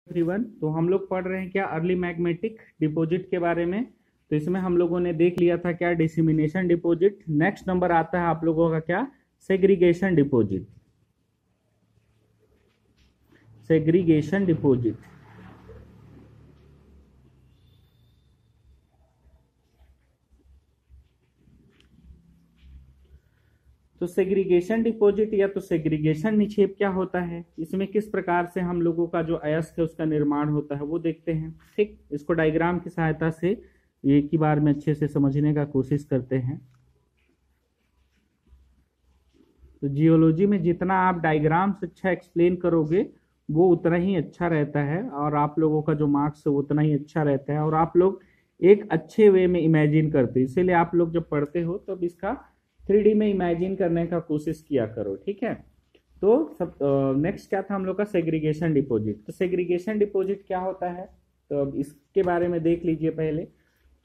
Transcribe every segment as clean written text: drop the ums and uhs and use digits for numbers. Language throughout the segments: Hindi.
एवरीवन, तो हम लोग पढ़ रहे हैं क्या अर्ली मैग्मेटिक डिपॉजिट के बारे में। तो इसमें हम लोगों ने देख लिया था क्या डिसिमिनेशन डिपॉजिट। नेक्स्ट नंबर आता है आप लोगों का क्या सेग्रीगेशन डिपॉजिट। सेग्रीगेशन डिपॉजिट तो सेग्रीगेशन डिपॉजिट या तो सेग्रीगेशन निक्षेप क्या होता है, इसमें किस प्रकार से हम लोगों का जो अयस्क है उसका निर्माण होता है वो देखते हैं। ठीक, इसको डायग्राम की सहायता से एक ही बार में अच्छे से समझने का कोशिश करते हैं। तो जियोलॉजी में जितना आप डायग्राम से अच्छा एक्सप्लेन करोगे वो उतना ही अच्छा रहता है और आप लोगों का जो मार्क्स है उतना ही अच्छा रहता है और आप लोग एक अच्छे वे में इमेजिन करते हो। इसीलिए आप लोग जब पढ़ते हो तब इसका 3D में इमेजिन करने का कोशिश किया करो। ठीक है, तो सब नेक्स्ट क्या था हम लोग का सेग्रीगेशन डिपॉजिट। तो सेग्रीगेशन डिपॉजिट क्या होता है तो अब इसके बारे में देख लीजिए पहले।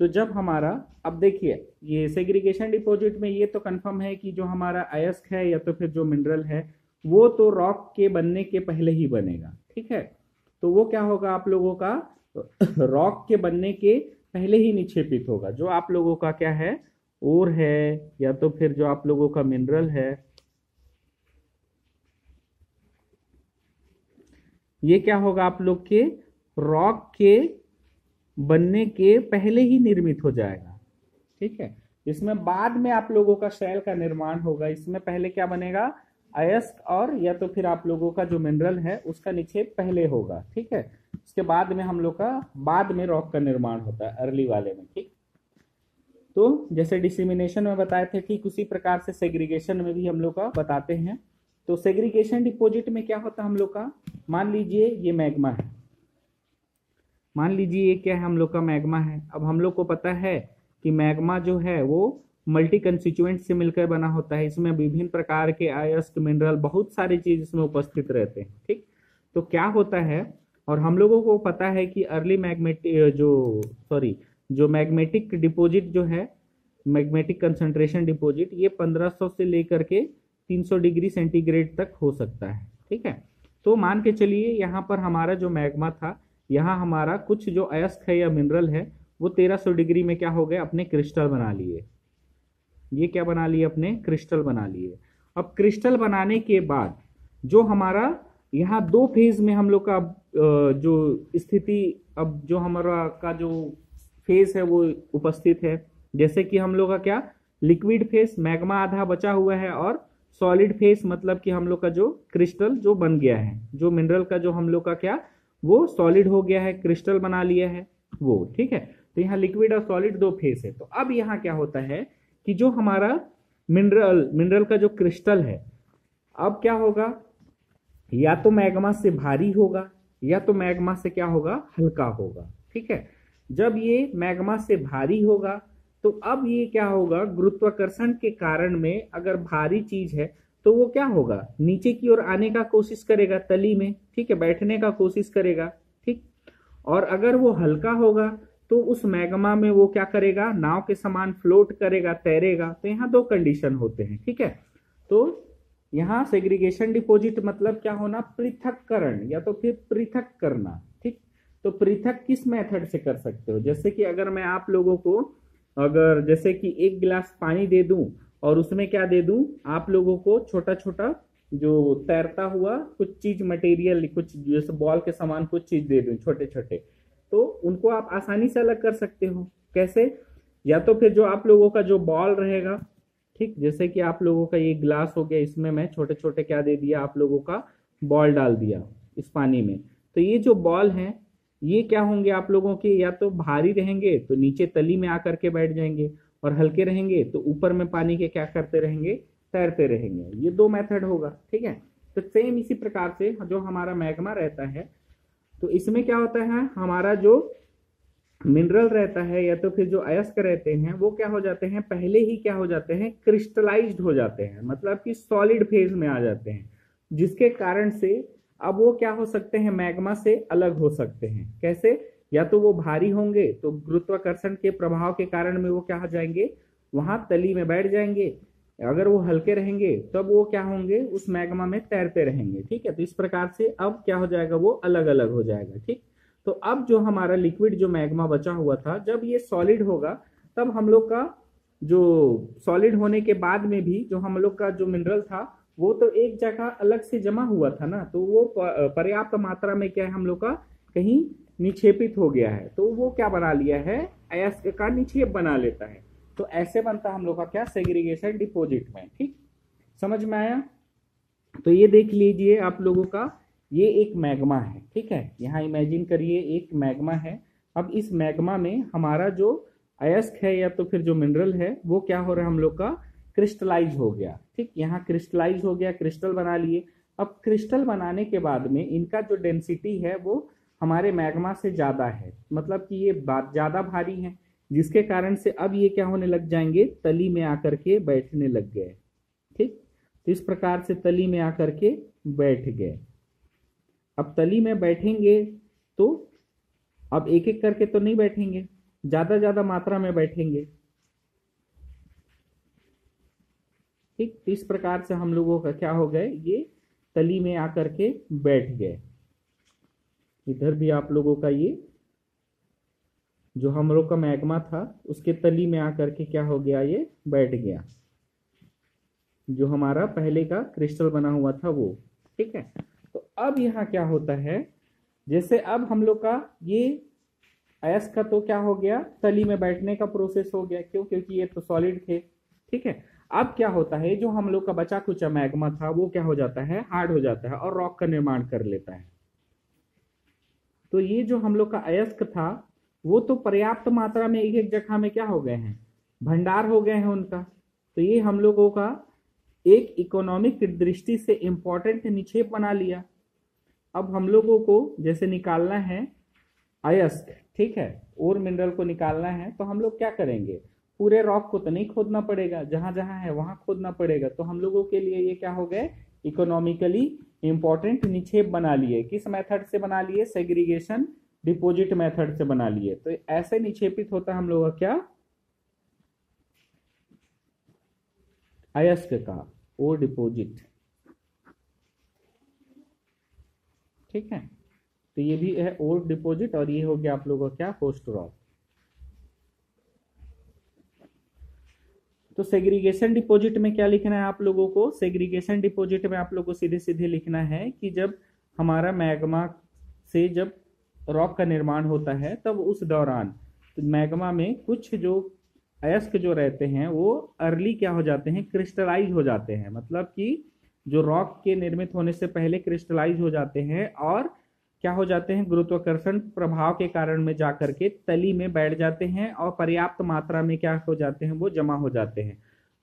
तो जब हमारा अब देखिए ये सेग्रीगेशन डिपॉजिट में ये तो कंफर्म है कि जो हमारा अयस्क है या तो फिर जो मिनरल है वो तो रॉक के बनने के पहले ही बनेगा। ठीक है, तो वो क्या होगा आप लोगों का रॉक के बनने के पहले ही निक्षेपित होगा। जो आप लोगों का क्या है ओर है या तो फिर जो आप लोगों का मिनरल है ये क्या होगा आप लोग के रॉक के बनने के पहले ही निर्मित हो जाएगा। ठीक है, इसमें बाद में आप लोगों का शेल का निर्माण होगा। इसमें पहले क्या बनेगा अयस्क और या तो फिर आप लोगों का जो मिनरल है उसका निक्षेप पहले होगा। ठीक है, उसके बाद में हम लोग का बाद में रॉक का निर्माण होता है अर्ली वाले में। ठीक, तो जैसे डिसिमिनेशन में बताए थे ठीक उसी प्रकार से सेग्रीगेशन में भी हम लोग का बताते हैं। तो सेग्रीगेशन डिपॉजिट में क्या होता है हम लोग का, मान लीजिए ये मैग्मा है, मान लीजिए ये क्या है हम लोग का मैग्मा है। अब हम लोग को पता है कि मैग्मा जो है वो मल्टी कंस्टिट्यूएंट से मिलकर बना होता है। इसमें विभिन्न प्रकार के अयस्क मिनरल बहुत सारी चीज इसमें उपस्थित रहते हैं। ठीक, तो क्या होता है और हम लोगों को पता है कि अर्ली मैग्मेटिक जो मैग्मेटिक डिपॉजिट जो है मैग्मेटिक कंसंट्रेशन डिपॉजिट ये 1500 से लेकर के 300 डिग्री सेंटीग्रेड तक हो सकता है। ठीक है, तो मान के चलिए यहाँ पर हमारा जो मैग्मा था यहाँ हमारा कुछ जो अयस्क है या मिनरल है वो 1300 डिग्री में क्या हो गए अपने क्रिस्टल बना लिए। ये क्या बना लिए अपने क्रिस्टल बना लिए। अब क्रिस्टल बनाने के बाद जो हमारा यहाँ दो फेज में हम लोग का जो स्थिति अब जो हमारा का जो फेज है वो उपस्थित है। जैसे कि हम लोग का क्या लिक्विड फेज मैग्मा आधा बचा हुआ है और सॉलिड फेज मतलब कि हम लोग का जो क्रिस्टल जो बन गया है जो मिनरल का जो हम लोग का क्या वो सॉलिड हो गया है क्रिस्टल बना लिया है वो। ठीक है, तो यहाँ लिक्विड और सॉलिड दो फेज है। तो अब यहाँ क्या होता है कि जो हमारा मिनरल का जो क्रिस्टल है अब क्या होगा या तो मैग्मा से भारी होगा या तो मैग्मा से क्या होगा हल्का होगा। ठीक है, जब ये मैग्मा से भारी होगा तो अब ये क्या होगा गुरुत्वाकर्षण के कारण में अगर भारी चीज है तो वो क्या होगा नीचे की ओर आने का कोशिश करेगा तली में। ठीक है, बैठने का कोशिश करेगा। ठीक, और अगर वो हल्का होगा तो उस मैग्मा में वो क्या करेगा नाव के समान फ्लोट करेगा तैरेगा। तो यहाँ दो कंडीशन होते हैं। ठीक है, तो यहाँ सेग्रीगेशन डिपॉजिट मतलब क्या होना पृथक्करण या तो फिर पृथक करना। ठीक, तो पृथक किस मेथड से कर सकते हो, जैसे कि अगर मैं आप लोगों को अगर जैसे कि एक गिलास पानी दे दूं और उसमें क्या दे दूं आप लोगों को छोटा छोटा जो तैरता हुआ कुछ चीज मटेरियल कुछ जैसे बॉल के समान कुछ चीज दे दूं छोटे छोटे, तो उनको आप आसानी से अलग कर सकते हो। कैसे, या तो फिर जो आप लोगों का जो बॉल रहेगा ठीक जैसे कि आप लोगों का ये ग्लास हो गया इसमें मैं छोटे छोटे क्या दे दिया आप लोगों का बॉल डाल दिया इस पानी में। तो ये जो बॉल हैं ये क्या होंगे आप लोगों के या तो भारी रहेंगे तो नीचे तली में आकर के बैठ जाएंगे और हल्के रहेंगे तो ऊपर में पानी के क्या करते रहेंगे तैरते रहेंगे। ये दो मेथड होगा। ठीक है, तो सेम इसी प्रकार से जो हमारा मैग्मा रहता है तो इसमें क्या होता है हमारा जो मिनरल रहता है या तो फिर जो अयस्क रहते हैं वो क्या हो जाते हैं पहले ही क्या हो जाते हैं क्रिस्टलाइज्ड हो जाते हैं मतलब कि सॉलिड फेज में आ जाते हैं, जिसके कारण से अब वो क्या हो सकते हैं मैग्मा से अलग हो सकते हैं। कैसे, या तो वो भारी होंगे तो गुरुत्वाकर्षण के प्रभाव के कारण में वो क्या हो जाएंगे वहां तली में बैठ जाएंगे अगर वो हल्के रहेंगे तब वो क्या होंगे, उस मैग्मा में तैरते रहेंगे। ठीक है, तो इस प्रकार से अब क्या हो जाएगा, वो अलग अलग हो जाएगा। ठीक, तो अब जो हमारा लिक्विड जो मैग्मा बचा हुआ था, जब ये सॉलिड होगा तब हम लोग का जो सॉलिड होने के बाद में भी जो हम लोग का जो मिनरल था वो तो एक जगह अलग से जमा हुआ था ना, तो वो पर्याप्त मात्रा में क्या है हम लोग का कहीं निक्षेपित हो गया है, तो वो क्या बना लिया है, अयस्क का निक्षेप बना लेता है। तो ऐसे बनता हम लोग का क्या, सेग्रीगेशन डिपॉजिट में। ठीक, समझ में आया? तो ये देख लीजिए आप लोगों का, ये एक मैग्मा है। ठीक है, यहाँ इमेजिन करिए एक मैग्मा है। अब इस मैग्मा में हमारा जो अयस्क है या तो फिर जो मिनरल है वो क्या हो रहा है हम लोग का, क्रिस्टलाइज हो गया। ठीक, यहाँ क्रिस्टलाइज हो गया, क्रिस्टल बना लिए। अब क्रिस्टल बनाने के बाद में इनका जो डेंसिटी है वो हमारे मैग्मा से ज्यादा है, मतलब कि ये ज्यादा भारी है, जिसके कारण से अब ये क्या होने लग जाएंगे, तली में आकर के बैठने लग गए। ठीक, तो इस प्रकार से तली में आकर के बैठ गए। अब तली में बैठेंगे तो अब एक एक करके तो नहीं बैठेंगे, ज्यादा ज्यादा मात्रा में बैठेंगे। ठीक, तो इस प्रकार से हम लोगों का क्या हो गए, ये तली में आकर के बैठ गए। इधर भी आप लोगों का ये जो हम लोग का मैग्मा था उसके तली में आकर के क्या हो गया, ये बैठ गया, जो हमारा पहले का क्रिस्टल बना हुआ था वो। ठीक है, तो अब यहाँ क्या होता है, जैसे अब हम लोग का ये अयस्क का तो क्या हो गया, तली में बैठने का प्रोसेस हो गया, क्यों, क्योंकि ये तो सॉलिड थे। ठीक है, अब क्या होता है, जो हम लोग का बचा कुचा मैग्मा था वो क्या हो जाता है, हार्ड हो जाता है और रॉक का निर्माण कर लेता है। तो ये जो हम लोग का अयस्क था वो तो पर्याप्त मात्रा में एक एक जगह में क्या हो गए हैं, भंडार हो गए हैं उनका। तो ये हम लोगों का एक इकोनॉमिक दृष्टि से इंपॉर्टेंट निक्षेप बना लिया। अब हम लोगों को जैसे निकालना है अयस्क, ठीक है, और मिनरल को निकालना है, तो हम लोग क्या करेंगे, पूरे रॉक को तो नहीं खोदना पड़ेगा, जहां जहां है वहां खोदना पड़ेगा। तो हम लोगों के लिए ये क्या हो गए, इकोनॉमिकली इंपॉर्टेंट निक्षेप बना लिए। किस मेथड से बना लिए, सेग्रीगेशन डिपॉजिट मेथड से बना लिए। तो ऐसे निक्षेपित होता है हम लोगों का क्या, अयस्क का और डिपॉजिट। ठीक है, तो ये भी है और डिपॉजिट, और ये हो गया आप लोगों का क्या, पोस्ट रॉक। तो सेग्रीगेशन डिपॉजिट में क्या लिखना है आप लोगों को, सेग्रीगेशन डिपॉजिट में आप लोगों को सीधे सीधे लिखना है कि जब हमारा मैग्मा से जब रॉक का निर्माण होता है तब उस दौरान तो मैग्मा में कुछ जो अयस्क जो रहते हैं वो अर्ली क्या हो जाते हैं, क्रिस्टलाइज हो जाते हैं। मतलब कि जो रॉक के निर्मित होने से पहले क्रिस्टलाइज हो जाते हैं और क्या हो जाते हैं, गुरुत्वाकर्षण प्रभाव के कारण में जाकर के तली में बैठ जाते हैं और पर्याप्त मात्रा में क्या हो जाते हैं, वो जमा हो जाते हैं।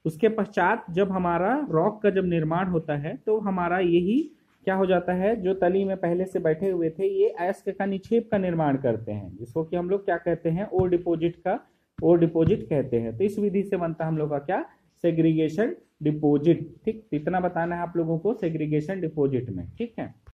उसके पश्चात जब हमारा रॉक का जब निर्माण होता है तो हमारा यही क्या हो जाता है, जो तली में पहले से बैठे हुए थे ये अयस्क का निक्षेप का निर्माण करते हैं, जिसको कि हम लोग क्या कहते हैं, ओर डिपॉजिट का, ओर डिपॉजिट कहते हैं। तो इस विधि से बनता हम लोग का क्या, सेग्रीगेशन डिपॉजिट। ठीक, इतना बताना है आप लोगों को सेग्रीगेशन डिपॉजिट में। ठीक है,